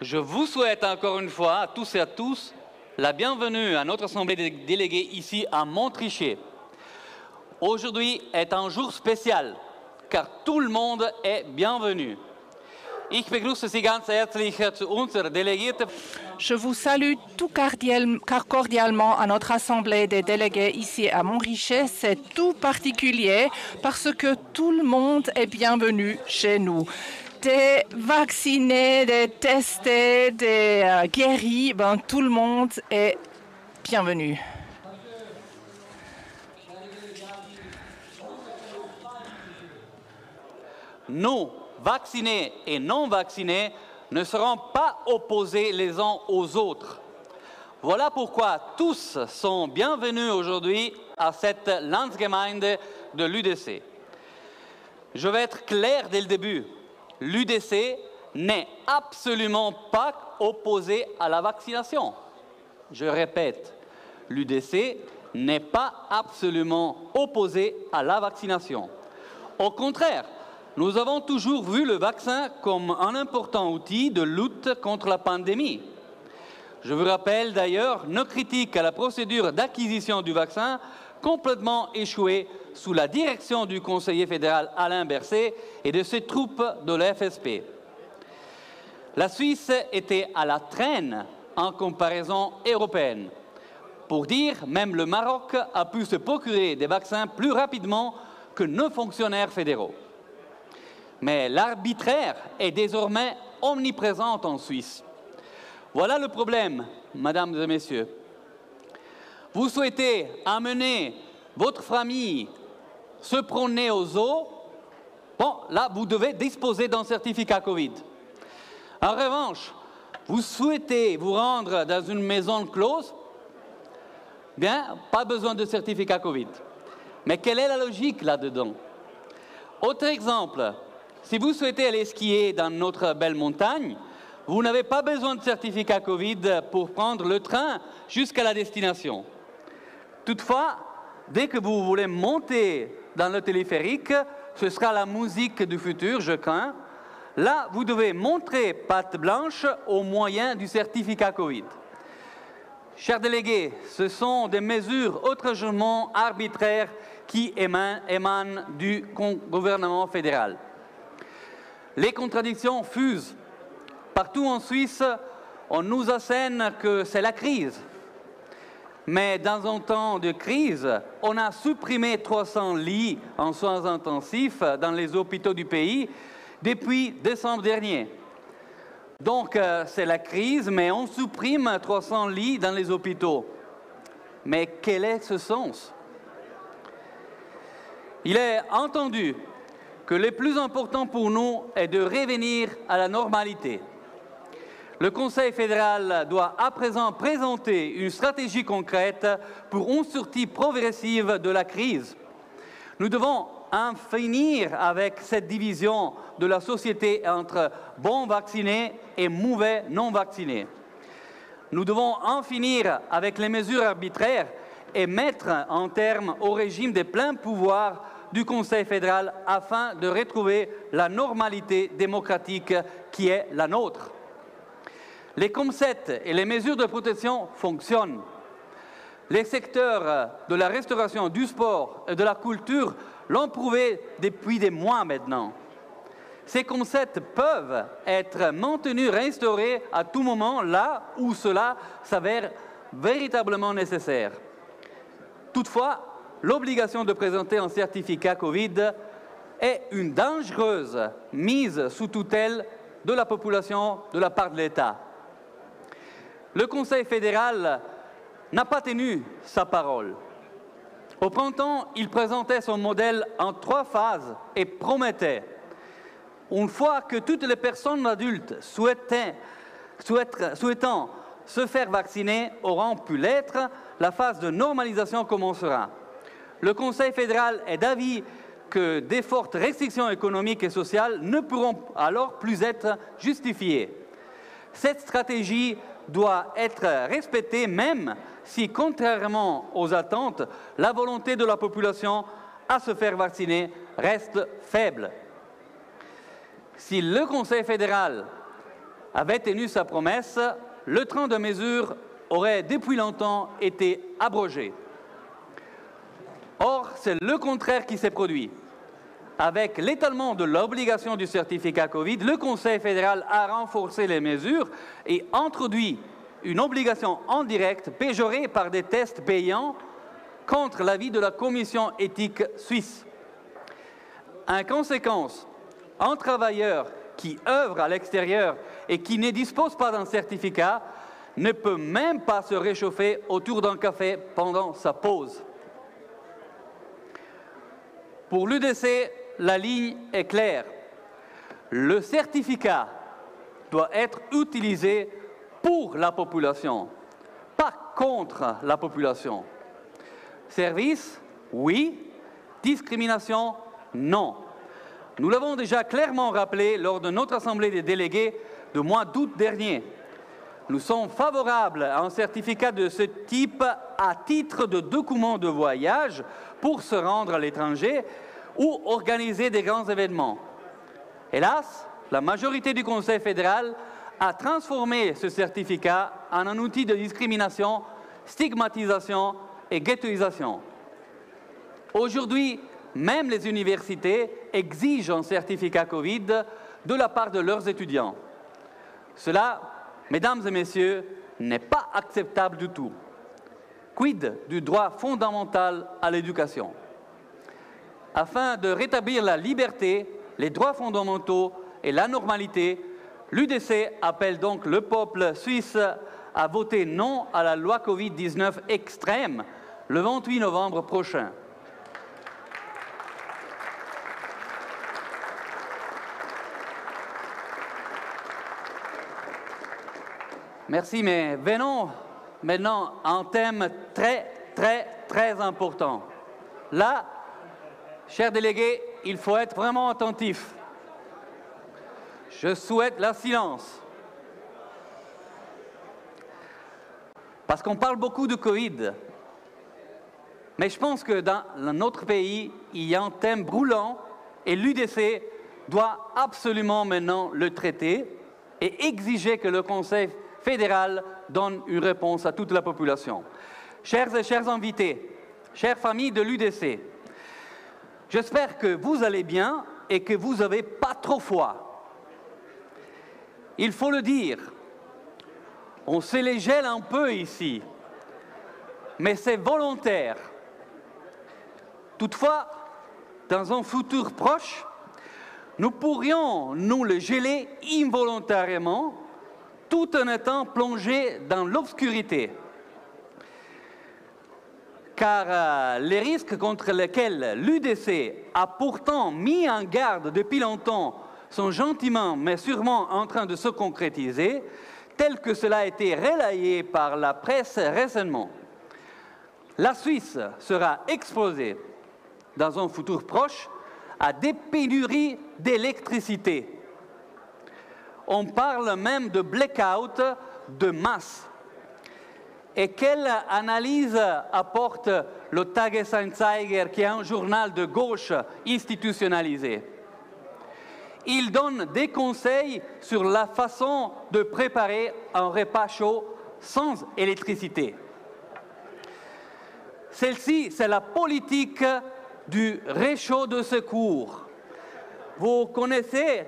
Je vous souhaite encore une fois, à tous et à tous, la bienvenue à notre Assemblée des délégués ici à Montrichet. Aujourd'hui est un jour spécial, car tout le monde est bienvenu. Ich begrüße Sie ganz herzlich zu unserer Delegierten. Je vous salue tout cordialement à notre Assemblée des délégués ici à Montrichet. C'est tout particulier parce que tout le monde est bienvenu chez nous. Des vaccinés, des testés, des guéris, tout le monde est bienvenu. Nous, vaccinés et non vaccinés, ne seront pas opposés les uns aux autres. Voilà pourquoi tous sont bienvenus aujourd'hui à cette Landsgemeinde de l'UDC. Je vais être clair dès le début. L'UDC n'est absolument pas opposé à la vaccination. Je répète, l'UDC n'est pas absolument opposé à la vaccination. Au contraire, nous avons toujours vu le vaccin comme un important outil de lutte contre la pandémie. Je vous rappelle d'ailleurs nos critiques à la procédure d'acquisition du vaccin complètement échouée sous la direction du conseiller fédéral Alain Berset et de ses troupes de l'FSP. La Suisse était à la traîne en comparaison européenne. Pour dire, même le Maroc a pu se procurer des vaccins plus rapidement que nos fonctionnaires fédéraux. Mais l'arbitraire est désormais omniprésent en Suisse. Voilà le problème, mesdames et messieurs. Vous souhaitez amener votre famille se promener aux zoos, bon, là, vous devez disposer d'un certificat Covid. En revanche, vous souhaitez vous rendre dans une maison close, bien, pas besoin de certificat Covid. Mais quelle est la logique là-dedans? Autre exemple, si vous souhaitez aller skier dans notre belle montagne, vous n'avez pas besoin de certificat Covid pour prendre le train jusqu'à la destination. Toutefois, dès que vous voulez monter dans le téléphérique, ce sera la musique du futur, je crains. Là, vous devez montrer patte blanche au moyen du certificat Covid. Chers délégués, ce sont des mesures autrement arbitraires qui émanent du gouvernement fédéral. Les contradictions fusent. Partout en Suisse, on nous assène que c'est la crise. Mais dans un temps de crise, on a supprimé 300 lits en soins intensifs dans les hôpitaux du pays depuis décembre dernier. Donc, c'est la crise, mais on supprime 300 lits dans les hôpitaux. Mais quel est ce sens? Il est entendu que le plus important pour nous est de revenir à la normalité. Le Conseil fédéral doit à présent présenter une stratégie concrète pour une sortie progressive de la crise. Nous devons en finir avec cette division de la société entre bons vaccinés et mauvais non vaccinés. Nous devons en finir avec les mesures arbitraires et mettre un terme au régime des pleins pouvoirs du Conseil fédéral afin de retrouver la normalité démocratique qui est la nôtre. Les concepts et les mesures de protection fonctionnent. Les secteurs de la restauration, du sport et de la culture l'ont prouvé depuis des mois maintenant. Ces concepts peuvent être maintenus, restaurés à tout moment, là où cela s'avère véritablement nécessaire. Toutefois, l'obligation de présenter un certificat Covid est une dangereuse mise sous tutelle de la population de la part de l'État. Le Conseil fédéral n'a pas tenu sa parole. Au printemps, il présentait son modèle en 3 phases et promettait, une fois que toutes les personnes adultes souhaitant se faire vacciner auront pu l'être, la phase de normalisation commencera. Le Conseil fédéral est d'avis que des fortes restrictions économiques et sociales ne pourront alors plus être justifiées. Cette stratégie doit être respectée même si, contrairement aux attentes, la volonté de la population à se faire vacciner reste faible. Si le Conseil fédéral avait tenu sa promesse, le train de mesures aurait depuis longtemps été abrogé. Or, c'est le contraire qui s'est produit. Avec l'étalement de l'obligation du certificat Covid, le Conseil fédéral a renforcé les mesures et introduit une obligation en direct péjorée par des tests payants contre l'avis de la commission éthique suisse. En conséquence, un travailleur qui œuvre à l'extérieur et qui ne dispose pas d'un certificat ne peut même pas se réchauffer autour d'un café pendant sa pause. Pour l'UDC, la ligne est claire. Le certificat doit être utilisé pour la population, pas contre la population. Service, oui. Discrimination, non. Nous l'avons déjà clairement rappelé lors de notre Assemblée des délégués du mois d'août dernier. Nous sommes favorables à un certificat de ce type à titre de document de voyage pour se rendre à l'étranger ou organiser des grands événements. Hélas, la majorité du Conseil fédéral a transformé ce certificat en un outil de discrimination, stigmatisation et ghettoisation. Aujourd'hui, même les universités exigent un certificat Covid de la part de leurs étudiants. Cela, mesdames et messieurs, n'est pas acceptable du tout. Quid du droit fondamental à l'éducation? Afin de rétablir la liberté, les droits fondamentaux et la normalité, l'UDC appelle donc le peuple suisse à voter non à la loi Covid-19 extrême le 28 novembre prochain. Merci, mais venons maintenant à un thème très important. Là, chers délégués, il faut être vraiment attentif. Je souhaite la silence. Parce qu'on parle beaucoup de Covid. Mais je pense que dans notre pays, il y a un thème brûlant et l'UDC doit absolument maintenant le traiter et exiger que le Conseil fédéral donne une réponse à toute la population. Chers et chers invités, chères familles de l'UDC, j'espère que vous allez bien et que vous n'avez pas trop froid. Il faut le dire, on se les gèle un peu ici, mais c'est volontaire. Toutefois, dans un futur proche, nous pourrions nous le geler involontairement tout en étant plongés dans l'obscurité. Car les risques contre lesquels l'UDC a pourtant mis en garde depuis longtemps sont gentiment mais sûrement en train de se concrétiser, tel que cela a été relayé par la presse récemment. La Suisse sera exposée dans un futur proche à des pénuries d'électricité. On parle même de blackout de masse. Et quelle analyse apporte le Tagesanzeiger, qui est un journal de gauche institutionnalisé? Il donne des conseils sur la façon de préparer un repas chaud sans électricité. Celle-ci, c'est la politique du réchaud de secours. Vous connaissez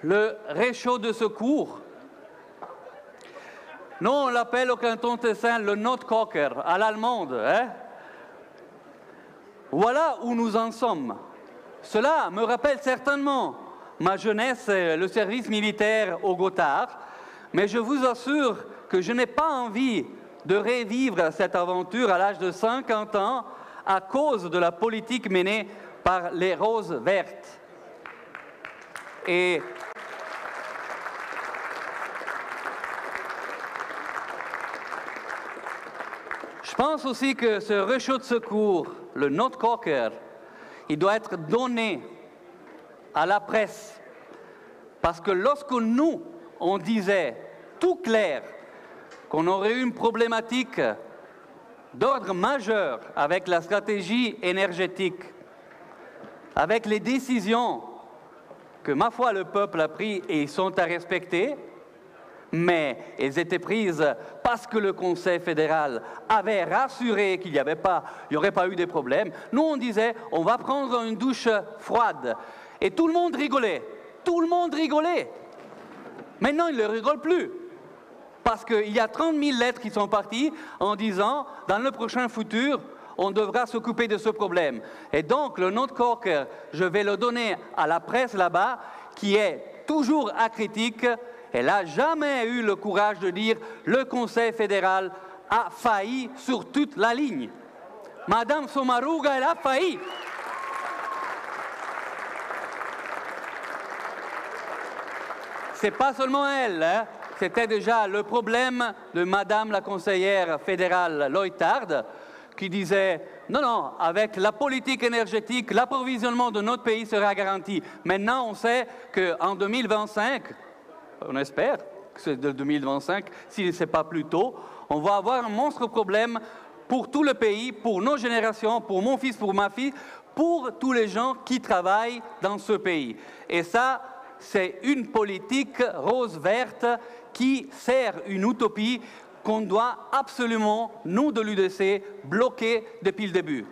le réchaud de secours? Nous, on l'appelle au canton Tessin le Notkocher, à l'allemande. Hein? Voilà où nous en sommes. Cela me rappelle certainement ma jeunesse et le service militaire au Gothard, mais je vous assure que je n'ai pas envie de revivre cette aventure à l'âge de 50 ans à cause de la politique menée par les roses vertes. Et je pense aussi que ce réchaud de secours, le Notkocher, il doit être donné à la presse. Parce que lorsque nous, on disait tout clair qu'on aurait eu une problématique d'ordre majeur avec la stratégie énergétique, avec les décisions que, ma foi, le peuple a prises et ils sont à respecter, Mais elles étaient prises parce que le Conseil fédéral avait rassuré qu'il n'y aurait pas eu de problème. Nous, on disait, on va prendre une douche froide. Et tout le monde rigolait. Tout le monde rigolait. Maintenant, ils ne rigolent plus. Parce qu'il y a 30 000 lettres qui sont parties en disant, dans le prochain futur, on devra s'occuper de ce problème. Et donc, le note Corker, je vais le donner à la presse là-bas, qui est toujours acritique. Elle n'a jamais eu le courage de dire le Conseil fédéral a failli sur toute la ligne. Madame Sommaruga, elle a failli. C'est pas seulement elle, hein. C'était déjà le problème de Madame la conseillère fédérale Leuthard, qui disait « Non, non, avec la politique énergétique, l'approvisionnement de notre pays sera garanti. » Maintenant, on sait qu'en 2025, on espère que c'est de 2025, si ce n'est pas plus tôt, on va avoir un monstre problème pour tout le pays, pour nos générations, pour mon fils, pour ma fille, pour tous les gens qui travaillent dans ce pays. Et ça, c'est une politique rose-verte qui sert une utopie qu'on doit absolument, nous de l'UDC, bloquer depuis le début.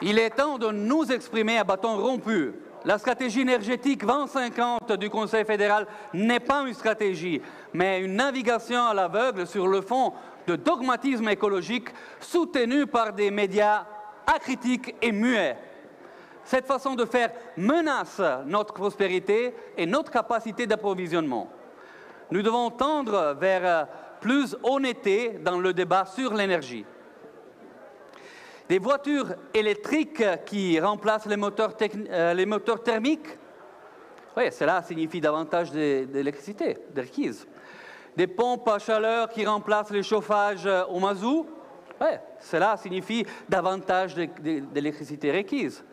Il est temps de nous exprimer à bâton rompu. La stratégie énergétique 2050 du Conseil fédéral n'est pas une stratégie, mais une navigation à l'aveugle sur le fond de dogmatisme écologique soutenu par des médias acritiques et muets. Cette façon de faire menace notre prospérité et notre capacité d'approvisionnement. Nous devons tendre vers plus honnêteté dans le débat sur l'énergie. Des voitures électriques qui remplacent les moteurs thermiques, oui, cela signifie davantage d'électricité, requise. Des pompes à chaleur qui remplacent le chauffage au mazout, oui, cela signifie davantage d'électricité requise.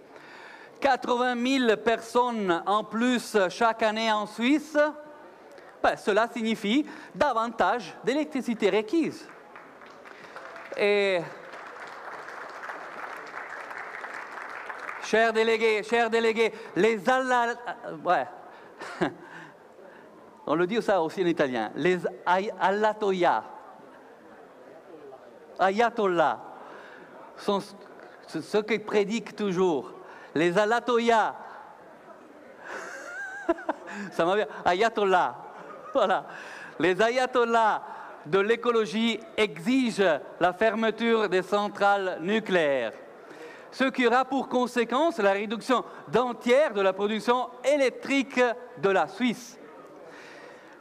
80 000 personnes en plus chaque année en Suisse, ben, cela signifie davantage d'électricité requise. Et, chers délégués, les ouais. On le dit ça aussi en italien, les ayatollahs sont ceux qui prédiquent toujours. Les ayatollahs, ça m'a bien, ayatollahs, voilà. Les ayatollahs de l'écologie exigent la fermeture des centrales nucléaires, ce qui aura pour conséquence la réduction d'un tiers de la production électrique de la Suisse.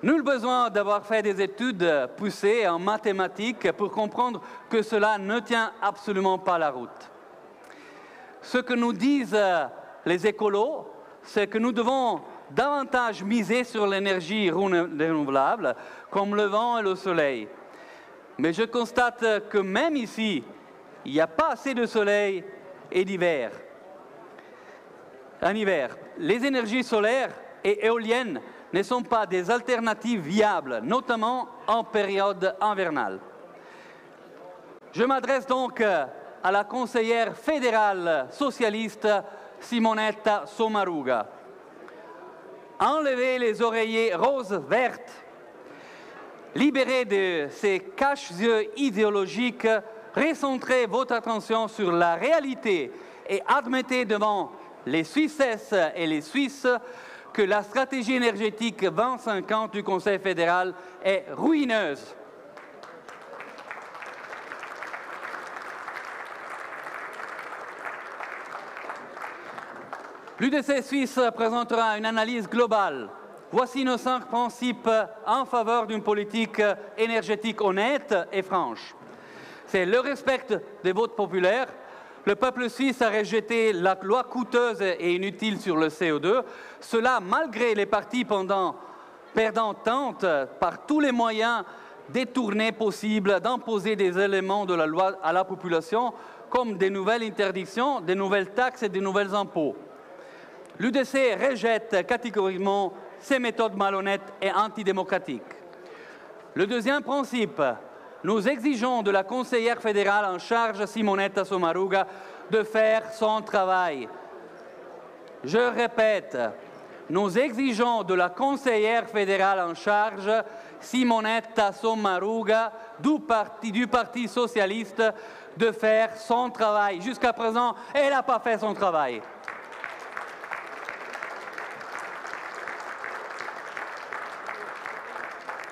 Nul besoin d'avoir fait des études poussées en mathématiques pour comprendre que cela ne tient absolument pas la route. Ce que nous disent les écolos, c'est que nous devons davantage miser sur l'énergie renouvelable, comme le vent et le soleil. Mais je constate que même ici, il n'y a pas assez de soleil et d'hiver. En hiver, les énergies solaires et éoliennes ne sont pas des alternatives viables, notamment en période hivernale. Je m'adresse donc à la conseillère fédérale socialiste Simonetta Sommaruga. Enlevez les oreillers roses-vertes, libérez de ces cache-yeux idéologiques, recentrez votre attention sur la réalité et admettez devant les Suissesses et les Suisses que la stratégie énergétique 2050 du Conseil fédéral est ruineuse. L'UDC suisse présentera une analyse globale. Voici nos 5 principes en faveur d'une politique énergétique honnête et franche. C'est le respect des votes populaires. Le peuple suisse a rejeté la loi coûteuse et inutile sur le CO2. Cela malgré les partis perdant tente par tous les moyens détournés possibles d'imposer des éléments de la loi à la population, comme des nouvelles interdictions, des nouvelles taxes et des nouveaux impôts. L'UDC rejette catégoriquement ces méthodes malhonnêtes et antidémocratiques. Le deuxième principe, nous exigeons de la conseillère fédérale en charge, Simonetta Sommaruga, de faire son travail. Je répète, nous exigeons de la conseillère fédérale en charge, Simonetta Sommaruga, du Parti socialiste, de faire son travail. Jusqu'à présent, elle n'a pas fait son travail.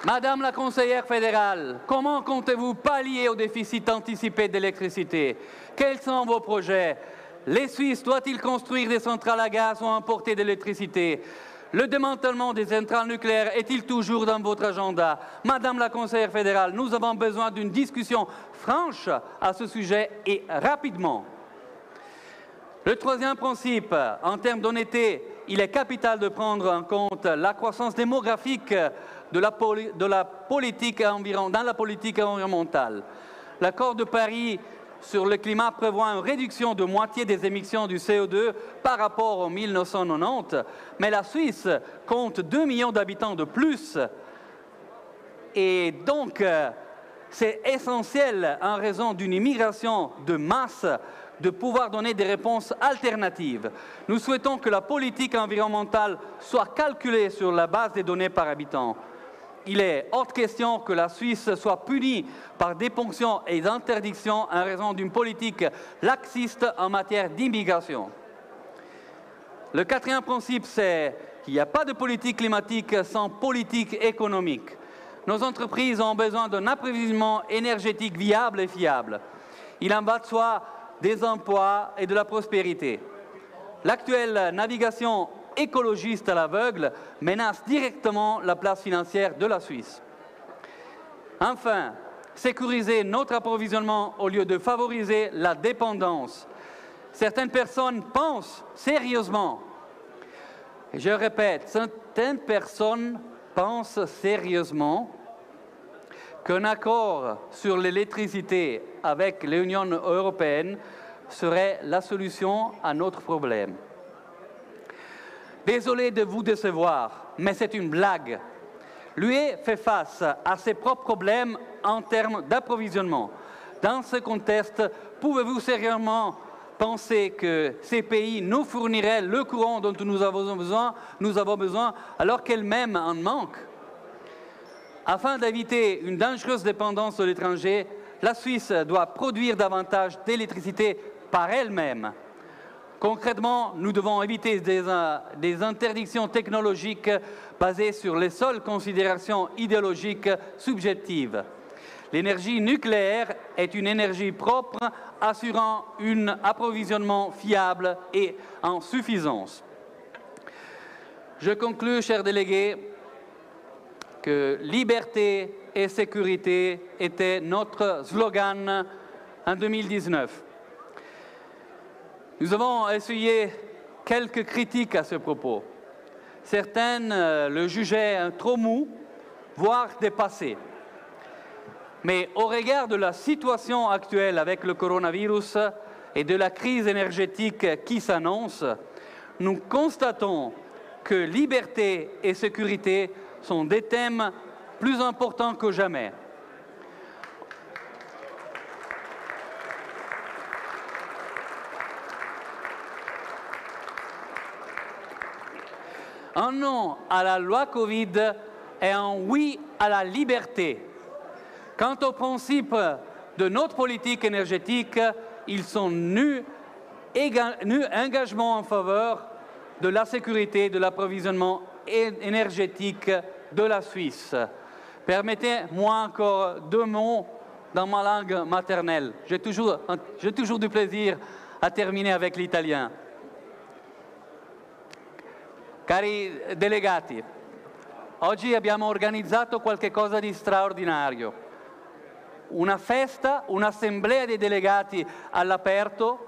Madame la conseillère fédérale, comment comptez-vous pallier au déficit anticipé d'électricité? Quels sont vos projets? Les Suisses doivent-ils construire des centrales à gaz ou importer de l'électricité? Le démantèlement des centrales nucléaires est-il toujours dans votre agenda? Madame la conseillère fédérale, nous avons besoin d'une discussion franche à ce sujet et rapidement. Le troisième principe, en termes d'honnêteté, il est capital de prendre en compte la croissance démographique dans la politique environnementale. L'accord de Paris sur le climat prévoit une réduction de moitié des émissions du CO2 par rapport au 1990, mais la Suisse compte 2 millions d'habitants de plus. Et donc, c'est essentiel, en raison d'une immigration de masse, de pouvoir donner des réponses alternatives. Nous souhaitons que la politique environnementale soit calculée sur la base des données par habitant. Il est hors de question que la Suisse soit punie par des ponctions et des interdictions en raison d'une politique laxiste en matière d'immigration. Le quatrième principe, c'est qu'il n'y a pas de politique climatique sans politique économique. Nos entreprises ont besoin d'un approvisionnement énergétique viable et fiable. Il en va de soi des emplois et de la prospérité. L'actuelle navigation écologiste à l'aveugle menace directement la place financière de la Suisse. Enfin, sécuriser notre approvisionnement au lieu de favoriser la dépendance. Certaines personnes pensent sérieusement, et je répète, certaines personnes pensent sérieusement qu'un accord sur l'électricité avec l'Union européenne serait la solution à notre problème. Désolé de vous décevoir, mais c'est une blague. L'UE fait face à ses propres problèmes en termes d'approvisionnement. Dans ce contexte, pouvez-vous sérieusement penser que ces pays nous fourniraient le courant dont nous avons besoin alors qu'elles-mêmes en manquent? Afin d'éviter une dangereuse dépendance de l'étranger, la Suisse doit produire davantage d'électricité par elle-même. Concrètement, nous devons éviter des interdictions technologiques basées sur les seules considérations idéologiques subjectives. L'énergie nucléaire est une énergie propre, assurant un approvisionnement fiable et en suffisance. Je conclus, chers délégués, que liberté et sécurité était notre slogan en 2019. Nous avons essuyé quelques critiques à ce propos. Certaines le jugeaient trop mou, voire dépassé. Mais au regard de la situation actuelle avec le coronavirus et de la crise énergétique qui s'annonce, nous constatons que liberté et sécurité sont des thèmes plus importants que jamais. Un non à la loi Covid et un oui à la liberté. Quant aux principes de notre politique énergétique, ils sont nus engagement en faveur de la sécurité de l'approvisionnement énergétique de la Suisse. Permettez-moi encore 2 mots dans ma langue maternelle. J'ai toujours du plaisir à terminer avec l'italien. Cari delegati, oggi abbiamo organizzato qualcosa di straordinario. Una festa, un'assemblea dei delegati all'aperto,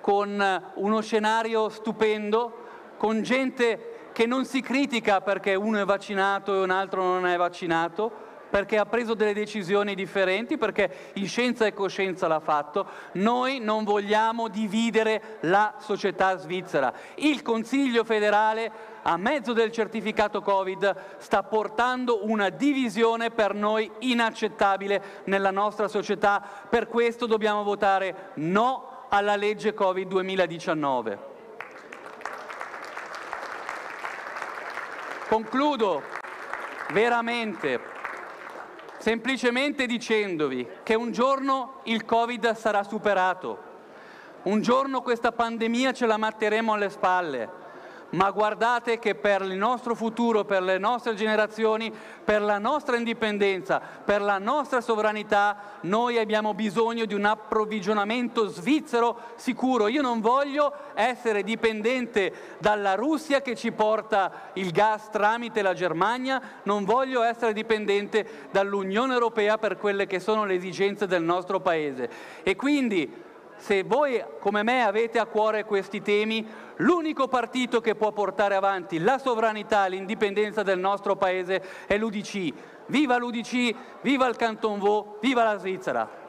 con uno scenario stupendo, con gente che non si critica perché uno è vaccinato e un altro non è vaccinato, perché ha preso delle decisioni differenti, perché in scienza e coscienza l'ha fatto. Noi non vogliamo dividere la società svizzera. Il Consiglio federale, a mezzo del certificato Covid, sta portando una divisione per noi inaccettabile nella nostra società. Per questo dobbiamo votare no alla legge Covid 2019. Concludo veramente, semplicemente dicendovi che un giorno il Covid sarà superato, un giorno questa pandemia ce la metteremo alle spalle, ma guardate che per il nostro futuro, per le nostre generazioni, per la nostra indipendenza, per la nostra sovranità, noi abbiamo bisogno di un approvvigionamento svizzero sicuro. Io non voglio essere dipendente dalla Russia che ci porta il gas tramite la Germania, non voglio essere dipendente dall'Unione Europea per quelle che sono le esigenze del nostro Paese. E quindi, se voi come me avete a cuore questi temi, l'unico partito che può portare avanti la sovranità e l'indipendenza del nostro Paese è l'UDC. Viva l'UDC, viva il Canton Vaud, viva la Svizzera!